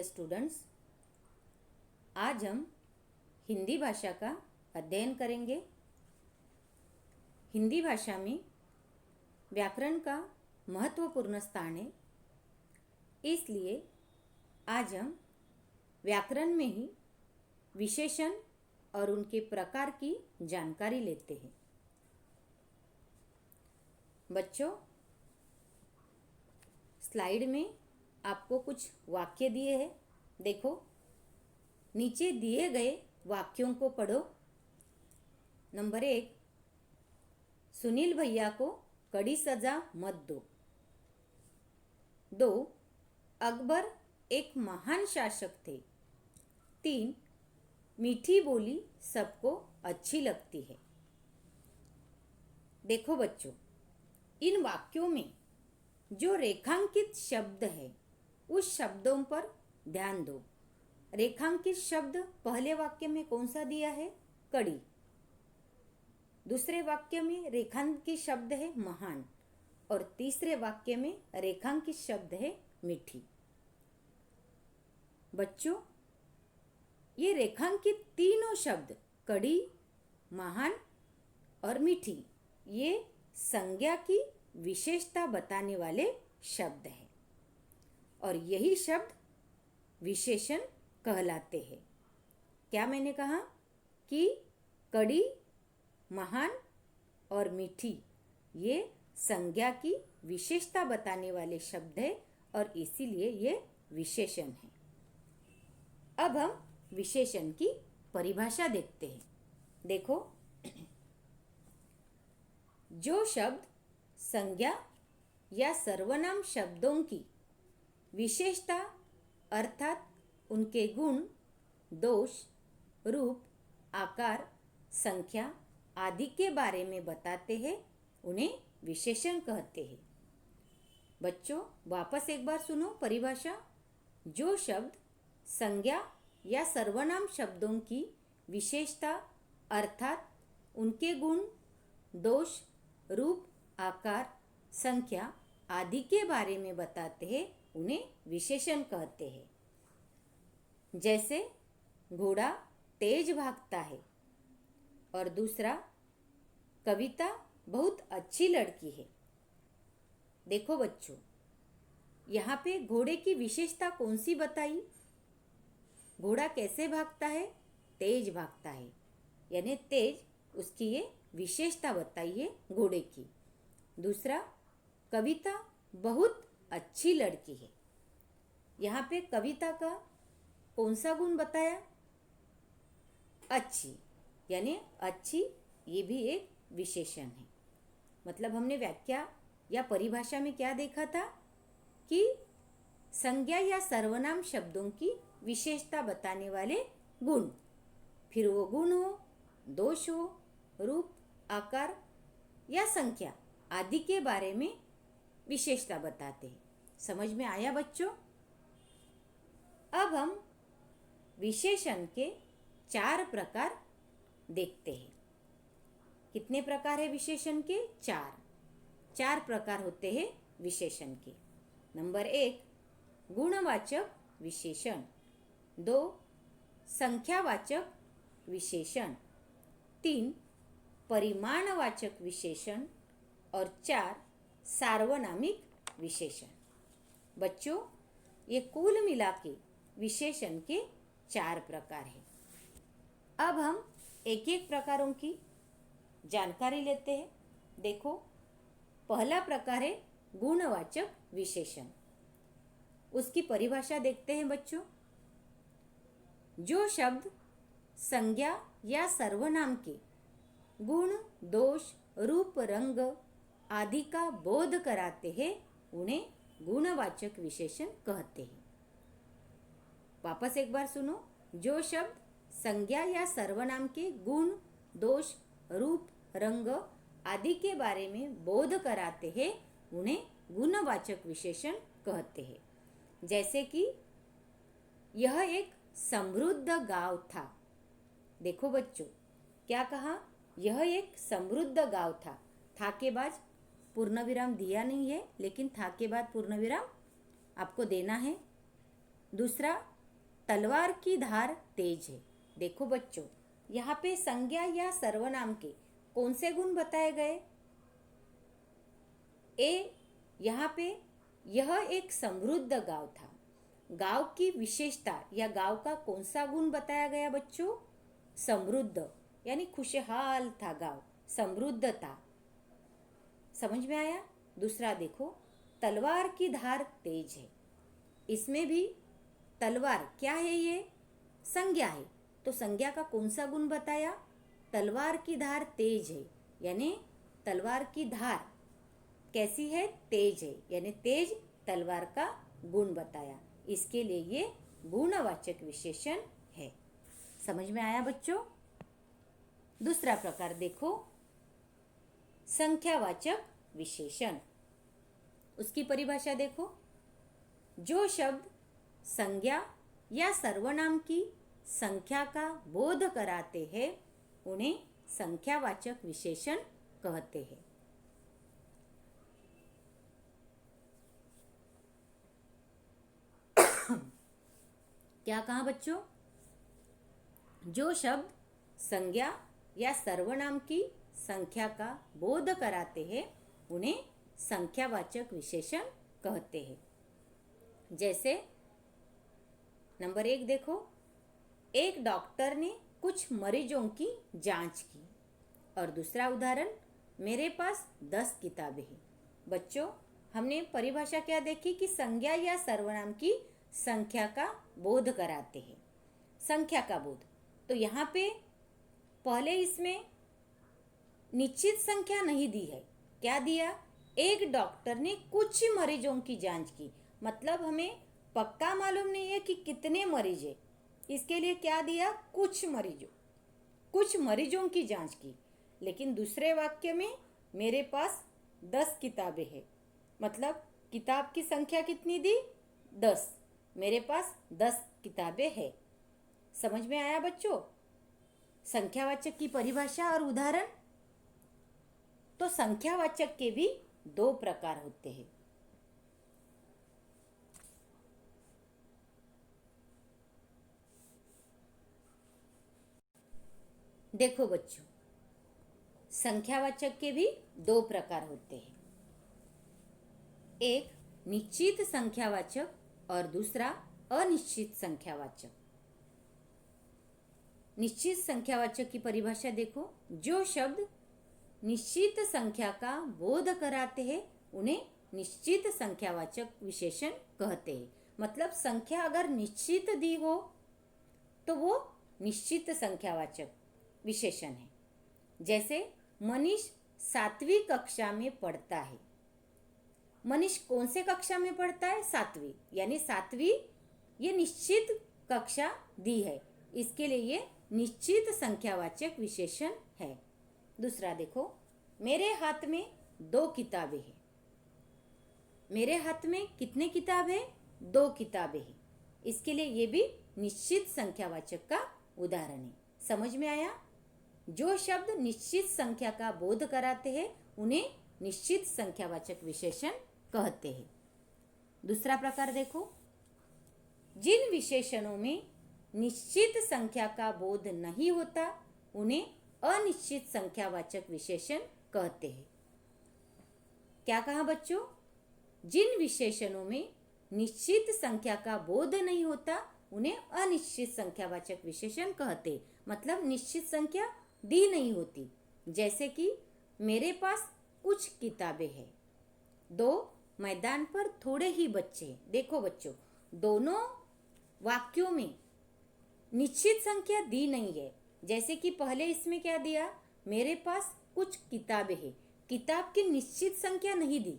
Students, आज हम हिंदी भाषा का अध्ययन करेंगे। हिंदी भाषा में व्याकरण का महत्वपूर्ण स्थान है, इसलिए आज हम व्याकरण में ही विशेषण और उनके प्रकार की जानकारी लेते हैं। बच्चों, स्लाइड में आपको कुछ वाक्य दिए हैं। देखो, नीचे दिए गए वाक्यों को पढ़ो। नंबर 1, सुनील भैया को कड़ी सजा मत दो। 2, अकबर एक महान शासक थे। 3, मीठी बोली सबको अच्छी लगती है। देखो बच्चों, इन वाक्यों में जो रेखांकित शब्द है उस शब्दों पर ध्यान दो। रेखांकित शब्द पहले वाक्य में कौन सा दिया है? कड़ी। दूसरे वाक्य में रेखांकित शब्द है महान और तीसरे वाक्य में रेखांकित शब्द है मीठी। बच्चों, ये रेखांकित तीनों शब्द कड़ी, महान और मीठी, ये संज्ञा की विशेषता बताने वाले शब्द हैं और यही शब्द विशेषण कहलाते हैं। क्या मैंने कहा कि कड़ी, महान और मीठी ये संज्ञा की विशेषता बताने वाले शब्द हैं और इसीलिए ये विशेषण हैं। अब हम विशेषण की परिभाषा देखते हैं। देखो, जो शब्द संज्ञा या सर्वनाम शब्दों की विशेषता अर्थात उनके गुण, दोष, रूप, आकार, संख्या आदि के बारे में बताते हैं, उन्हें विशेषण कहते हैं। बच्चों, वापस एक बार सुनो परिभाषा। जो शब्द संज्ञा या सर्वनाम शब्दों की विशेषता अर्थात उनके गुण, दोष, रूप, आकार, संख्या आदि के बारे में बताते हैं, उन्हें विशेषण कहते हैं। जैसे घोड़ा तेज भागता है और दूसरा कविता बहुत अच्छी लड़की है। देखो बच्चों, यहाँ पे घोड़े की विशेषता कौन सी बताई? घोड़ा कैसे भागता है? तेज भागता है, यानी तेज उसकी ये विशेषता बताई है घोड़े की। दूसरा, कविता बहुत अच्छी लड़की है। यहाँ पे कविता का कौन सा गुण बताया? अच्छी, यानी अच्छी ये भी एक विशेषण है। मतलब हमने व्याख्या या परिभाषा में क्या देखा था कि संज्ञा या सर्वनाम शब्दों की विशेषता बताने वाले गुण, फिर वो गुण हो, दोष हो, रूप, आकार या संख्या आदि के बारे में विशेषता बताते हैं। समझ में आया बच्चों? अब हम विशेषण के 4 प्रकार देखते हैं। कितने प्रकार है विशेषण के? 4 प्रकार होते हैं विशेषण के। नंबर 1, गुणवाचक विशेषण। 2, संख्यावाचक विशेषण। 3, परिमाणवाचक विशेषण और 4, सार्वनामिक विशेषण। बच्चों, ये कुल मिला के विशेषण के 4 प्रकार हैं। अब हम एक एक प्रकारों की जानकारी लेते हैं। देखो, पहला प्रकार है गुणवाचक विशेषण। उसकी परिभाषा देखते हैं बच्चों। जो शब्द संज्ञा या सर्वनाम के गुण, दोष, रूप, रंग आदि का बोध कराते हैं, उन्हें गुणवाचक विशेषण कहते हैं। वापस एक बार सुनो। जो शब्द संज्ञा या सर्वनाम के गुण, दोष, रूप, रंग आदि के बारे में बोध कराते हैं, उन्हें गुणवाचक विशेषण कहते हैं। जैसे कि यह एक समृद्ध गांव था। देखो बच्चों, क्या कहा? यह एक समृद्ध गांव था के बाद पूर्ण विराम दिया नहीं है, लेकिन था के बाद पूर्ण विराम आपको देना है। दूसरा, तलवार की धार तेज है। देखो बच्चों, यहाँ पे संज्ञा या सर्वनाम के कौन से गुण बताए गए? यहाँ पे यह एक समृद्ध गांव था। गांव की विशेषता या गांव का कौन सा गुण बताया गया बच्चों? समृद्ध, यानी खुशहाल था गांव, समृद्ध था। समझ में आया? दूसरा देखो, तलवार की धार तेज है। इसमें भी तलवार क्या है? ये संज्ञा है। तो संज्ञा का कौन सा गुण बताया? तलवार की धार तेज है, यानी तलवार की धार कैसी है? तेज है, यानी तेज तलवार का गुण बताया। इसके लिए ये गुणवाचक विशेषण है। समझ में आया बच्चों? दूसरा प्रकार देखो, संख्यावाचक विशेषण। उसकी परिभाषा देखो। जो शब्द संज्ञा या सर्वनाम की संख्या का बोध कराते हैं उन्हें संख्यावाचक विशेषण कहते हैं। क्या कहा बच्चों? जो शब्द संज्ञा या सर्वनाम की संख्या का बोध कराते हैं उन्हें संख्यावाचक विशेषण कहते हैं। जैसे नंबर 1 देखो, एक डॉक्टर ने कुछ मरीजों की जांच की। और दूसरा उदाहरण, मेरे पास 10 किताबें हैं। बच्चों, हमने परिभाषा क्या देखी कि संज्ञा या सर्वनाम की संख्या का बोध कराते हैं। संख्या का बोध, तो यहाँ पे पहले इसमें निश्चित संख्या नहीं दी है। क्या दिया? एक डॉक्टर ने कुछ मरीजों की जांच की, मतलब हमें पक्का मालूम नहीं है कि कितने मरीज है। इसके लिए क्या दिया? कुछ मरीजों की जांच की। लेकिन दूसरे वाक्य में मेरे पास 10 किताबें हैं, मतलब किताब की संख्या कितनी दी? 10। मेरे पास 10 किताबें हैं। समझ में आया बच्चों? संख्यावाचक की परिभाषा और उदाहरण। तो संख्यावाचक के भी 2 प्रकार होते हैं। देखो बच्चों, संख्यावाचक के भी 2 प्रकार होते हैं। एक निश्चित संख्यावाचक और दूसरा अनिश्चित संख्यावाचक। निश्चित संख्यावाचक की परिभाषा देखो। जो शब्द निश्चित संख्या का बोध कराते हैं उन्हें निश्चित संख्यावाचक विशेषण कहते हैं। मतलब संख्या अगर निश्चित दी हो तो वो निश्चित संख्यावाचक विशेषण है। जैसे मनीष 7वीं कक्षा में पढ़ता है। मनीष कौन से कक्षा में पढ़ता है? 7वीं, यानी 7वीं ये निश्चित कक्षा दी है, इसके लिए ये निश्चित संख्यावाचक विशेषण है। दूसरा देखो, मेरे हाथ में 2 किताबें हैं। मेरे हाथ में कितने किताब है? 2 किताबें हैं। इसके लिए ये भी निश्चित संख्यावाचक का उदाहरण है। समझ में आया? जो शब्द निश्चित संख्या का बोध कराते हैं उन्हें निश्चित संख्यावाचक विशेषण कहते हैं। दूसरा प्रकार देखो, जिन विशेषणों में निश्चित संख्या का बोध नहीं होता उन्हें अनिश्चित संख्यावाचक विशेषण कहते हैं। क्या कहा बच्चों? जिन विशेषणों में निश्चित संख्या का बोध नहीं होता उन्हें अनिश्चित संख्यावाचक विशेषण कहते, मतलब निश्चित संख्या दी नहीं होती। जैसे कि मेरे पास कुछ किताबें हैं। 2 मैदान पर थोड़े ही बच्चे हैं। देखो बच्चों, दोनों वाक्यों में निश्चित संख्या दी नहीं है। जैसे कि पहले इसमें क्या दिया? मेरे पास कुछ किताबें हैं। किताब की निश्चित संख्या नहीं दी,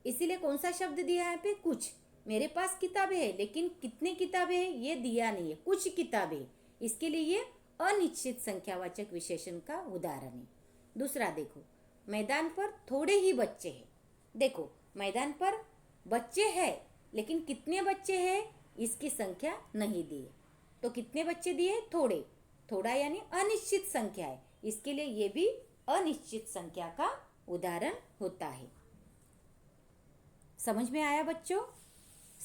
इसीलिए कौन सा शब्द दिया है यहाँ पे? कुछ। मेरे पास किताबें हैं लेकिन कितने किताबें हैं ये दिया नहीं है, कुछ किताबें हैं। इसके लिए ये अनिश्चित संख्यावाचक विशेषण का उदाहरण है। दूसरा देखो, मैदान पर थोड़े ही बच्चे हैं। देखो, मैदान पर बच्चे हैं लेकिन कितने बच्चे हैं इसकी संख्या नहीं दी है। तो कितने बच्चे दिए? थोड़े। थोड़ा यानी अनिश्चित संख्या है, इसके लिए ये भी अनिश्चित संख्या का उदाहरण होता है। समझ में आया बच्चों?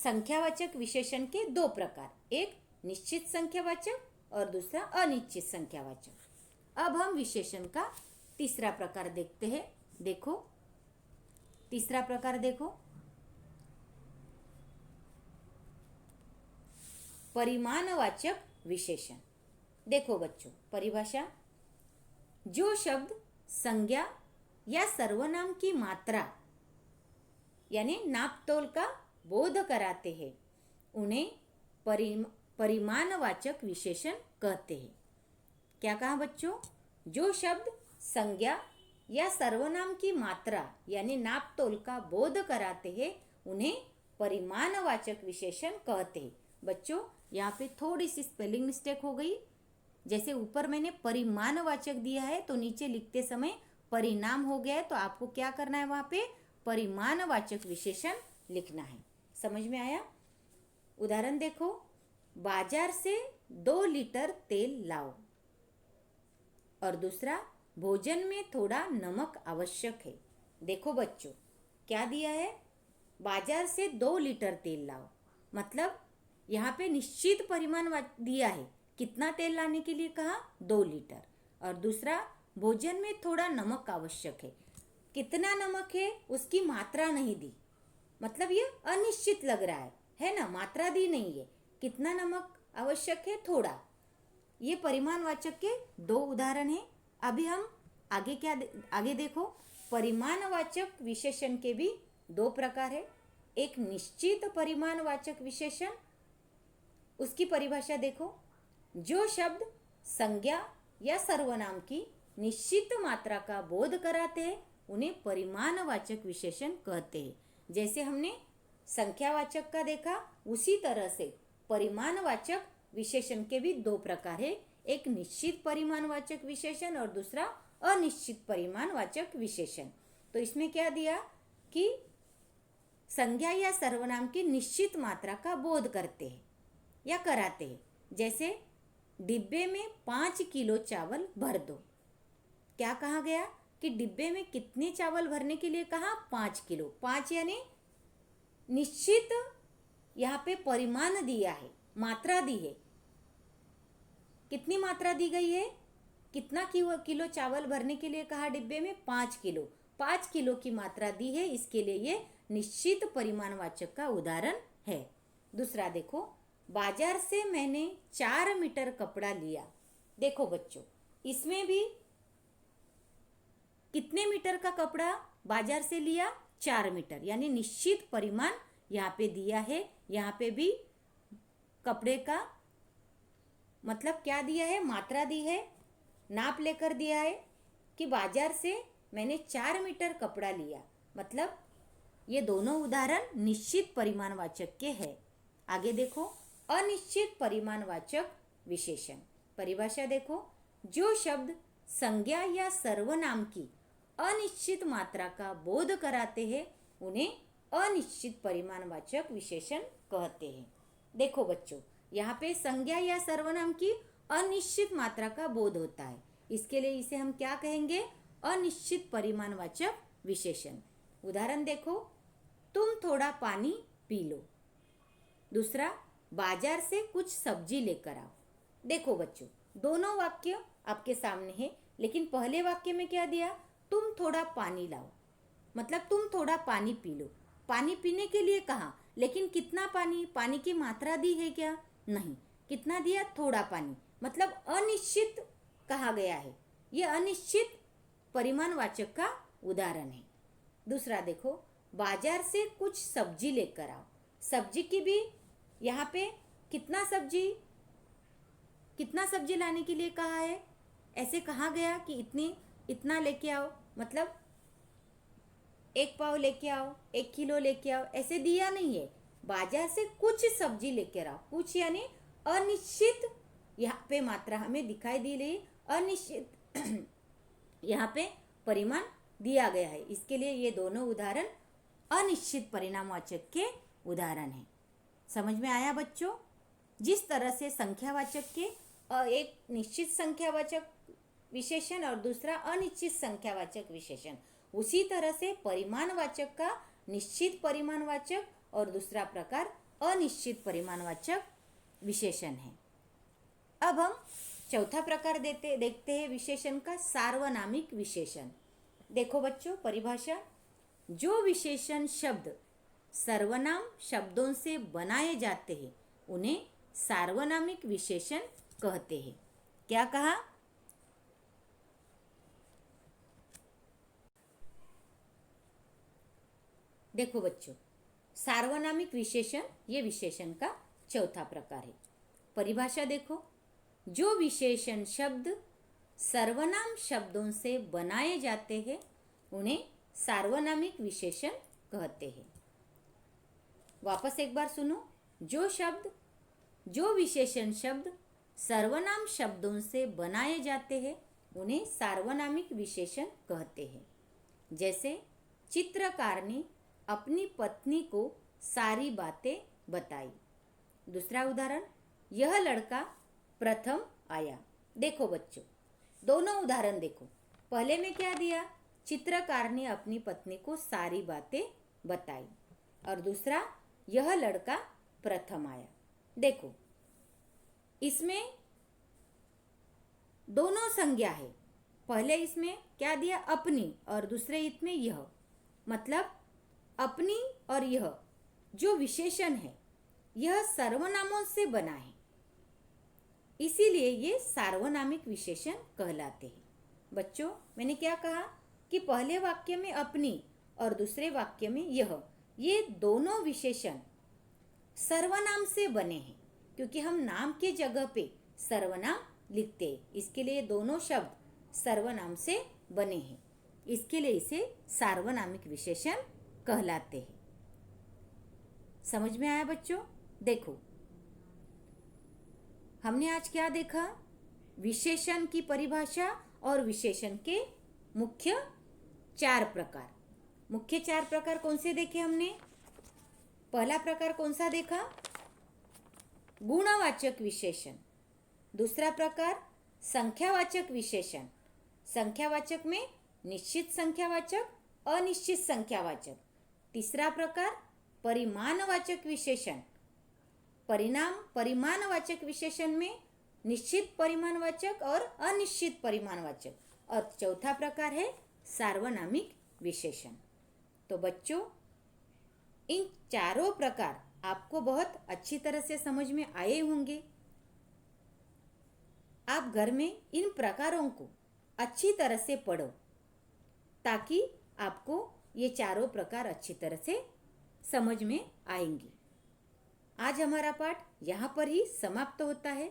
संख्यावाचक विशेषण के दो प्रकार, एक निश्चित संख्यावाचक और दूसरा अनिश्चित संख्यावाचक। अब हम विशेषण का तीसरा प्रकार देखते हैं। देखो तीसरा प्रकार देखो, परिमाणवाचक विशेषण। देखो बच्चों, परिभाषा, जो शब्द संज्ञा या सर्वनाम की मात्रा यानी नापतोल का बोध कराते हैं उन्हें परिमाणवाचक विशेषण कहते हैं। क्या कहा बच्चों? जो शब्द संज्ञा या सर्वनाम की मात्रा यानी नापतोल का बोध कराते हैं उन्हें परिमाणवाचक विशेषण कहते हैं। बच्चों, यहाँ पे थोड़ी सी स्पेलिंग मिस्टेक हो गई। जैसे ऊपर मैंने परिमाणवाचक दिया है तो नीचे लिखते समय परिणाम हो गया है, तो आपको क्या करना है, वहाँ पे परिमाणवाचक विशेषण लिखना है। समझ में आया? उदाहरण देखो, बाजार से 2 लीटर तेल लाओ। और दूसरा, भोजन में थोड़ा नमक आवश्यक है। देखो बच्चों, क्या दिया है? बाजार से 2 लीटर तेल लाओ, मतलब यहाँ पे निश्चित परिमाण दिया है। कितना तेल लाने के लिए कहा? 2 लीटर। और दूसरा, भोजन में थोड़ा नमक आवश्यक है। कितना नमक है उसकी मात्रा नहीं दी, मतलब ये अनिश्चित लग रहा है ना, मात्रा दी नहीं है। कितना नमक आवश्यक है? थोड़ा। ये परिमाणवाचक के 2 उदाहरण हैं। अभी हम आगे देखो, परिमाणवाचक विशेषण के भी 2 प्रकार है। एक निश्चित परिमाणवाचक विशेषण, उसकी परिभाषा देखो, जो शब्द संज्ञा या सर्वनाम की निश्चित मात्रा का बोध कराते हैं उन्हें परिमाणवाचक विशेषण कहते हैं। जैसे हमने संख्यावाचक का देखा, उसी तरह से परिमाणवाचक विशेषण के भी 2 प्रकार है। एक निश्चित परिमाणवाचक विशेषण और दूसरा अनिश्चित परिमाणवाचक विशेषण। तो इसमें क्या दिया कि संज्ञा या सर्वनाम की निश्चित मात्रा का बोध करते हैं या कराते हैं। जैसे डिब्बे में 5 किलो चावल भर दो। क्या कहा गया कि डिब्बे में कितने चावल भरने के लिए कहा? 5 किलो। 5 यानी निश्चित यहाँ पे परिमाण दिया है, मात्रा दी है। कितनी मात्रा दी गई है? कितना किलो चावल भरने के लिए कहा डिब्बे में? 5 किलो। 5 किलो की मात्रा दी है, इसके लिए ये निश्चित परिमाणवाचक का उदाहरण है। दूसरा देखो, बाजार से मैंने 4 मीटर कपड़ा लिया। देखो बच्चों, इसमें भी कितने मीटर का कपड़ा बाजार से लिया? 4 मीटर, यानी निश्चित परिमाण यहाँ पे दिया है। यहाँ पे भी कपड़े का मतलब क्या दिया है? मात्रा दी है, नाप लेकर दिया है कि बाजार से मैंने 4 मीटर कपड़ा लिया। मतलब ये दोनों उदाहरण निश्चित परिमाणवाचक के हैं। आगे देखो, अनिश्चित परिमाणवाचक विशेषण। परिभाषा देखो, जो शब्द संज्ञा या सर्वनाम की अनिश्चित मात्रा का बोध कराते हैं उन्हें अनिश्चित परिमाणवाचक विशेषण कहते हैं। देखो बच्चों, यहाँ पे संज्ञा या सर्वनाम की अनिश्चित मात्रा का बोध होता है, इसके लिए इसे हम क्या कहेंगे? अनिश्चित परिमाणवाचक विशेषण। उदाहरण देखो, तुम थोड़ा पानी पी लो। दूसरा, बाजार से कुछ सब्जी लेकर आओ। देखो बच्चों, दोनों वाक्य आपके सामने है, लेकिन पहले वाक्य में क्या दिया? तुम थोड़ा पानी लाओ, मतलब तुम थोड़ा पानी पी लो। पानी पीने के लिए कहा, लेकिन कितना पानी? पानी की मात्रा दी है क्या? नहीं। कितना दिया? थोड़ा पानी, मतलब अनिश्चित कहा गया है। यह अनिश्चित परिमाणवाचक का उदाहरण है। दूसरा देखो, बाजार से कुछ सब्जी लेकर आओ। सब्जी की भी यहाँ पे कितना सब्जी लाने के लिए कहा है? ऐसे कहा गया कि इतना लेके आओ, मतलब 1 पाव लेके आओ, 1 किलो लेके आओ, ऐसे दिया नहीं है। बाजार से कुछ सब्जी लेकर आओ। कुछ यानी अनिश्चित यहाँ पे मात्रा हमें दिखाई दी रही, अनिश्चित यहाँ पे परिमाण दिया गया है। इसके लिए ये दोनों उदाहरण अनिश्चित परिणामवाचक के उदाहरण हैं। समझ में आया बच्चों? जिस तरह से संख्यावाचक के एक निश्चित संख्यावाचक विशेषण और दूसरा अनिश्चित संख्यावाचक विशेषण, उसी तरह से परिमाणवाचक का निश्चित परिमाणवाचक और दूसरा प्रकार अनिश्चित परिमाणवाचक विशेषण है। अब हम चौथा प्रकार देखते हैं विशेषण का, सार्वनामिक विशेषण। देखो बच्चों परिभाषा, जो विशेषण शब्द सर्वनाम शब्दों से बनाए जाते हैं उन्हें सार्वनामिक विशेषण कहते हैं। क्या कहा? देखो बच्चों, सार्वनामिक विशेषण ये विशेषण का चौथा प्रकार है। परिभाषा देखो, जो विशेषण शब्द सर्वनाम शब्दों से बनाए जाते हैं उन्हें सार्वनामिक विशेषण कहते हैं। वापस एक बार सुनो, जो विशेषण शब्द सर्वनाम शब्दों से बनाए जाते हैं उन्हें सार्वनामिक विशेषण कहते हैं। जैसे चित्रकार ने अपनी पत्नी को सारी बातें बताई। दूसरा उदाहरण, यह लड़का प्रथम आया। देखो बच्चों, दोनों उदाहरण देखो। पहले में क्या दिया? चित्रकार ने अपनी पत्नी को सारी बातें बताई। और दूसरा, यह लड़का प्रथम आया। देखो, इसमें दोनों संज्ञा है। पहले इसमें क्या दिया? अपनी, और दूसरे इसमें यह। मतलब अपनी और यह जो विशेषण है यह सर्वनामों से बना है, इसीलिए ये सार्वनामिक विशेषण कहलाते हैं। बच्चों, मैंने क्या कहा कि पहले वाक्य में अपनी और दूसरे वाक्य में यह, ये दोनों विशेषण सर्वनाम से बने हैं, क्योंकि हम नाम के जगह पे सर्वनाम लिखते हैं, इसके लिए दोनों शब्द सर्वनाम से बने हैं, इसके लिए इसे सार्वनामिक विशेषण कहलाते हैं। समझ में आया बच्चों? देखो, हमने आज क्या देखा? विशेषण की परिभाषा और विशेषण के मुख्य 4 प्रकार। मुख्य 4 प्रकार कौन से देखे हमने? पहला प्रकार कौन सा देखा? गुणवाचक विशेषण। दूसरा प्रकार संख्यावाचक विशेषण। संख्यावाचक में निश्चित संख्यावाचक, अनिश्चित संख्यावाचक। तीसरा प्रकार परिमाणवाचक विशेषण। परिमाणवाचक विशेषण में निश्चित परिमाणवाचक और अनिश्चित परिमाणवाचक। और चौथा प्रकार है सार्वनामिक विशेषण। तो बच्चों, इन चारों प्रकार आपको बहुत अच्छी तरह से समझ में आए होंगे। आप घर में इन प्रकारों को अच्छी तरह से पढ़ो ताकि आपको ये चारों प्रकार अच्छी तरह से समझ में आएंगे। आज हमारा पाठ यहाँ पर ही समाप्त होता है।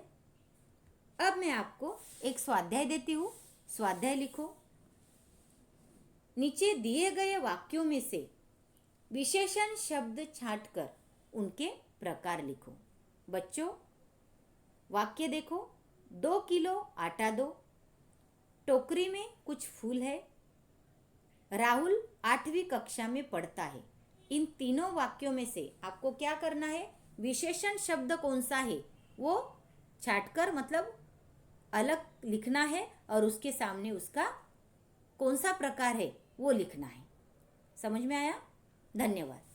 अब मैं आपको एक स्वाध्याय देती हूँ। स्वाध्याय लिखो। नीचे दिए गए वाक्यों में से विशेषण शब्द छांटकर उनके प्रकार लिखो। बच्चों, वाक्य देखो। 2 किलो आटा दो। टोकरी में कुछ फूल है। राहुल 8वीं कक्षा में पढ़ता है। इन तीनों वाक्यों में से आपको क्या करना है? विशेषण शब्द कौन सा है वो छांटकर, मतलब अलग लिखना है, और उसके सामने उसका कौन सा प्रकार है वो लिखना है। समझ में आया? धन्यवाद।